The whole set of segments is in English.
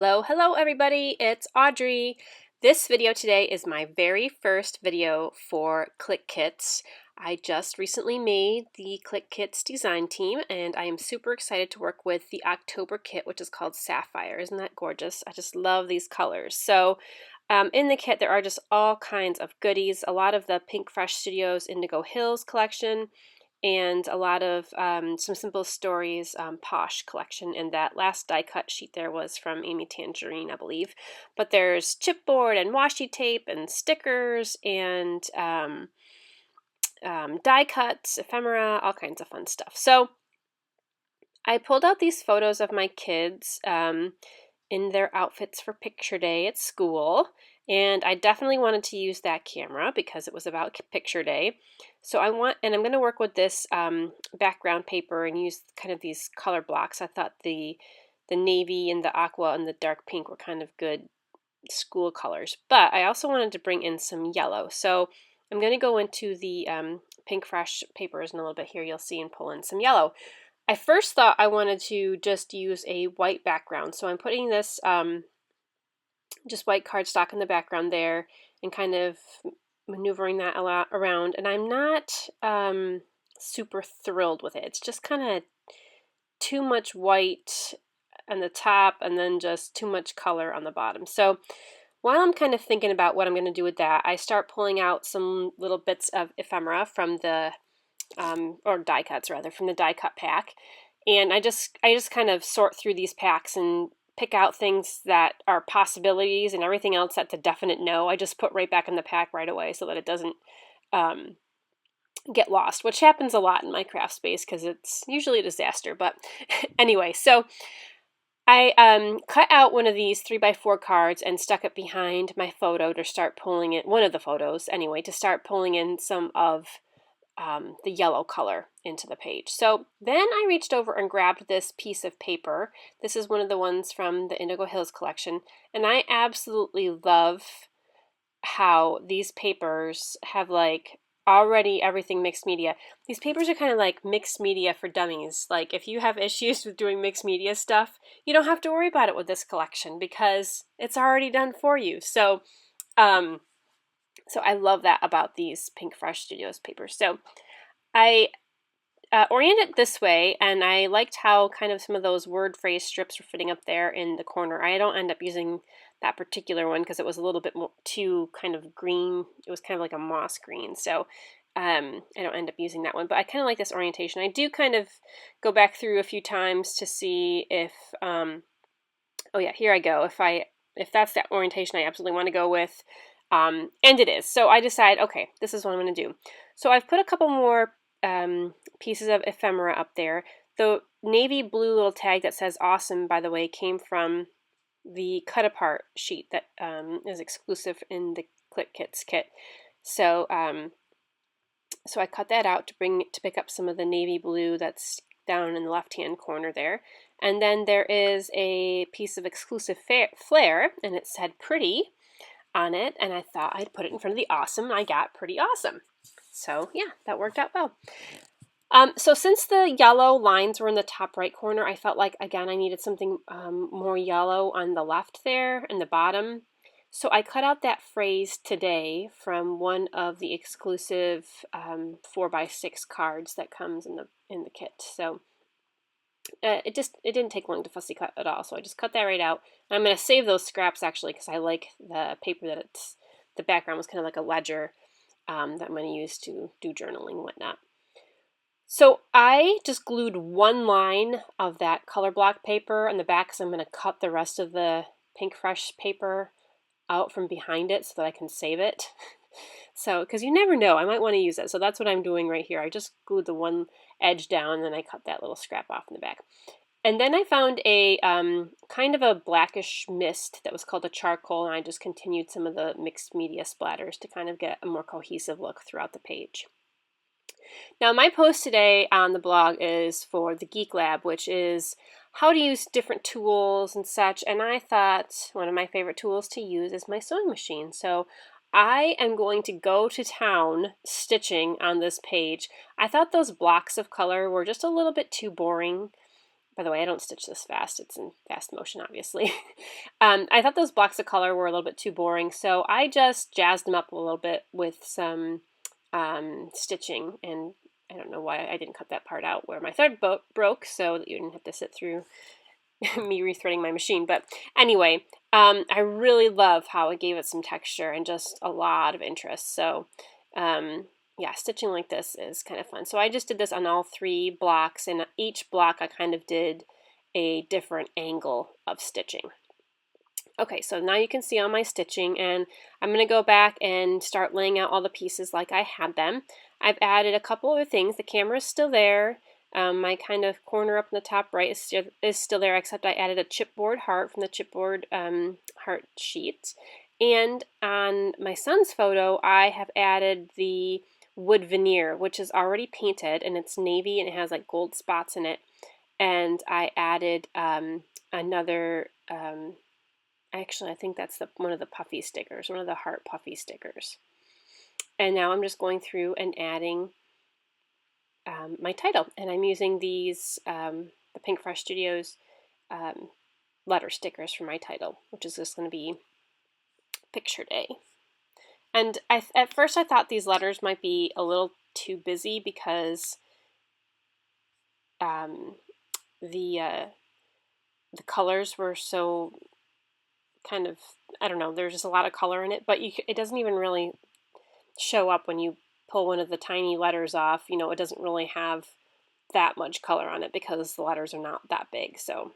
Hello everybody, it's Audrey. This video today is my very first video for Clique Kits. I just recently made the Clique Kits design team and I am super excited to work with the October kit, which is called Sapphire. Isn't that gorgeous? I just love these colors. So in the kit there are just all kinds of goodies, a lot of the Pink Fresh Studios Indigo Hills collection, and a lot of some Simple Stories Posh collection, and that last die cut sheet there was from Amy Tangerine, I believe. But there's chipboard and washi tape and stickers and die cuts, ephemera, all kinds of fun stuff. So I pulled out these photos of my kids in their outfits for picture day at school, and I definitely wanted to use that camera because it was about picture day. So I'm going to work with this background paper and use kind of these color blocks. I thought the navy and the aqua and the dark pink were kind of good school colors, but I also wanted to bring in some yellow. So I'm going to go into the Pink Fresh papers in a little bit here. You'll see and pull in some yellow. I first thought I wanted to just use a white background, so I'm putting this just white cardstock in the background there and kind of maneuvering that a lot around, and I'm not super thrilled with it. It's just kind of too much white on the top and then just too much color on the bottom. So while I'm kind of thinking about what I'm going to do with that, I start pulling out some little bits of ephemera from the or die cuts rather, from the die cut pack. And I just kind of sort through these packs and pick out things that are possibilities, and everything else that's a definite no, I just put right back in the pack right away so that it doesn't get lost, which happens a lot in my craft space because it's usually a disaster. But anyway, so I cut out one of these 3x4 cards and stuck it behind my photo to start pulling it, one of the photos anyway, to start pulling in some of the yellow color into the page. So then I reached over and grabbed this piece of paper. This is one of the ones from the Indigo Hills collection, and I absolutely love how these papers have like already everything mixed media. These papers are kind of like mixed media for dummies. Like if you have issues with doing mixed media stuff, you don't have to worry about it with this collection because it's already done for you. So I love that about these Pink Fresh Studios papers. So I oriented it this way, and I liked how kind of some of those word phrase strips were fitting up there in the corner. I don't end up using that particular one because it was a little bit more too kind of green. It was kind of like a moss green, so I don't end up using that one. But I kind of like this orientation. I do kind of go back through a few times to see if, oh yeah, here I go. If that's that orientation I absolutely want to go with. And it is. So I decide, okay, this is what I'm going to do. So I've put a couple more pieces of ephemera up there. The navy blue little tag that says awesome, by the way, came from the cut apart sheet that is exclusive in the Clique Kits kit. So so I cut that out to pick up some of the navy blue that's down in the left hand corner there. And then there is a piece of exclusive flare, and it said pretty on it, and I thought I'd put it in front of the awesome, and I got pretty awesome. So yeah, that worked out well. So since the yellow lines were in the top right corner, I felt like, again, I needed something more yellow on the left there and the bottom. So I cut out that phrase today from one of the exclusive 4x6 cards that comes in the kit. So it didn't take long to fussy cut at all, so I just cut that right out. And I'm going to save those scraps actually because I like the paper that the background was kind of like a ledger that I'm going to use to do journaling and whatnot. So I just glued one line of that color block paper on the back because I'm going to cut the rest of the Pink Fresh paper out from behind it so that I can save it. So, because you never know, I might want to use it. So that's what I'm doing right here. I just glued the one edge down, and then I cut that little scrap off in the back. And then I found a kind of a blackish mist that was called a charcoal, and I just continued some of the mixed media splatters to kind of get a more cohesive look throughout the page. Now, my post today on the blog is for the Geek Lab, which is how to use different tools and such, and I thought one of my favorite tools to use is my sewing machine. So I am going to go to town stitching on this page. I thought those blocks of color were just a little bit too boring. By the way, I don't stitch this fast. It's in fast motion, obviously. I thought those blocks of color were a little bit too boring, so I just jazzed them up a little bit with some stitching, and I don't know why I didn't cut that part out where my thread broke, so that you didn't have to sit through me rethreading my machine. But anyway, I really love how it gave it some texture and just a lot of interest. So yeah, stitching like this is kind of fun. So I just did this on all 3 blocks, and each block I kind of did a different angle of stitching. Okay, so now you can see all my stitching, and I'm going to go back and start laying out all the pieces like I had them. I've added a couple other things. The camera is still there. My kind of corner up in the top right is still there, except I added a chipboard heart from the chipboard heart sheet. And on my son's photo, I have added the wood veneer, which is already painted, and it's navy, and it has like gold spots in it. And I added another... actually, I think that's one of the puffy stickers, one of the heart puffy stickers. And now I'm just going through and adding my title. And I'm using these, the Pink Fresh Studios letter stickers for my title, which is just going to be Picture Day. And at first I thought these letters might be a little too busy because the colors were so kind of, I don't know, there's just a lot of color in it, but it doesn't even really show up when you pull one of the tiny letters off. You know, it doesn't really have that much color on it because the letters are not that big. So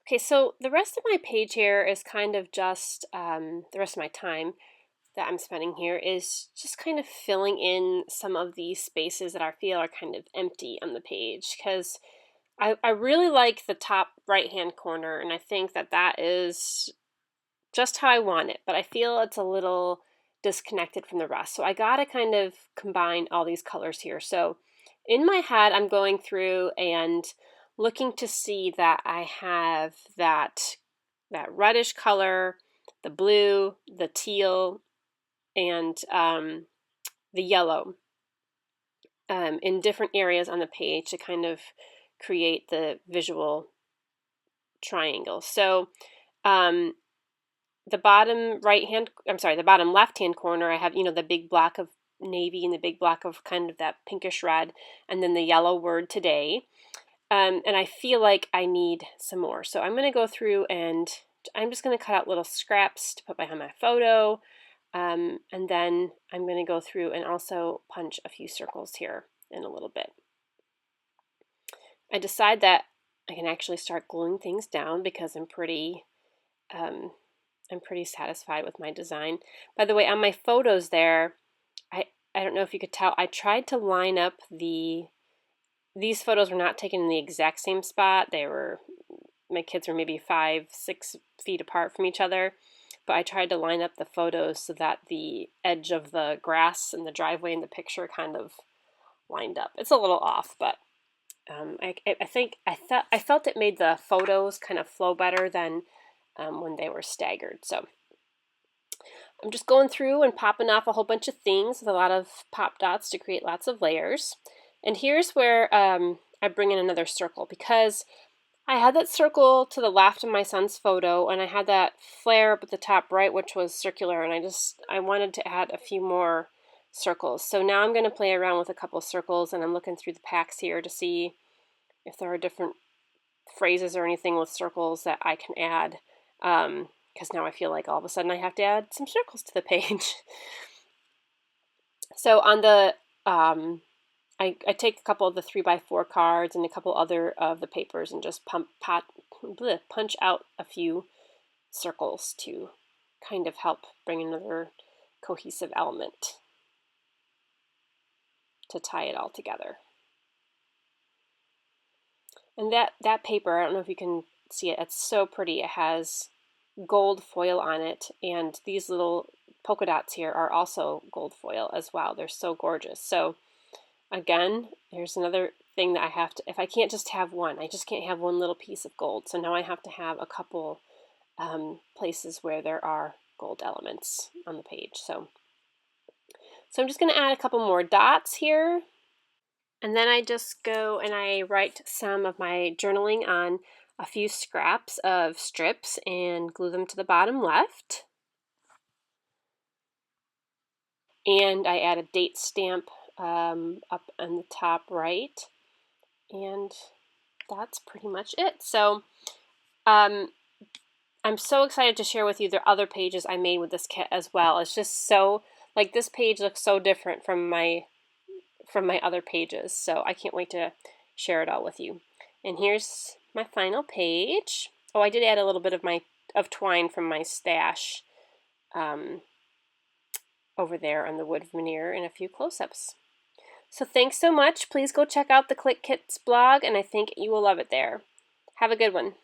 okay, so the rest of my page here is kind of just the rest of my time that I'm spending here is just kind of filling in some of these spaces that I feel are kind of empty on the page, because I really like the top right hand corner, and I think that that is just how I want it, but I feel it's a little disconnected from the rest. So I gotta kind of combine all these colors here. So in my head, I'm going through and looking to see that I have that reddish color, the blue, the teal, and the yellow in different areas on the page to kind of create the visual triangle. So the bottom the bottom left hand corner, I have, you know, the big block of navy and the big block of kind of that pinkish red, and then the yellow word today. And I feel like I need some more. So I'm going to go through and I'm just going to cut out little scraps to put behind my photo. And then I'm going to go through and also punch a few circles here in a little bit. I decide that I can actually start gluing things down because I'm pretty satisfied with my design. By the way, on my photos there, I don't know if you could tell, I tried to line up these photos were not taken in the exact same spot. My kids were maybe 5-6 feet apart from each other, but I tried to line up the photos so that the edge of the grass and the driveway in the picture kind of lined up. It's a little off, but I felt it made the photos kind of flow better than when they were staggered. So I'm just going through and popping off a whole bunch of things with a lot of pop dots to create lots of layers. And here's where I bring in another circle, because I had that circle to the left of my son's photo, and I had that flare up at the top right, which was circular, and I wanted to add a few more circles. So now I'm going to play around with a couple of circles, and I'm looking through the packs here to see if there are different phrases or anything with circles that I can add, because now I feel like all of a sudden I have to add some circles to the page. So on the I take a couple of the 3x4 cards and a couple other of the papers and just punch out a few circles to kind of help bring another cohesive element to tie it all together. And that paper, I don't know if you can see it, it's so pretty. It has gold foil on it, and these little polka dots here are also gold foil as well. They're so gorgeous. So again, there's another thing that I have to, if I can't just have one, I just can't have one little piece of gold. So now I have to have a couple places where there are gold elements on the page. So I'm just going to add a couple more dots here. And then I just go and I write some of my journaling on a few scraps of strips and glue them to the bottom left. And I add a date stamp up on the top right. And that's pretty much it. So I'm so excited to share with you the other pages I made with this kit as well. It's just so, like, this page looks so different from my other pages. So I can't wait to share it all with you. And here's my final page. Oh, I did add a little bit of twine from my stash over there on the wood veneer and a few close-ups. So thanks so much. Please go check out the Clique Kits blog, and I think you will love it there. Have a good one.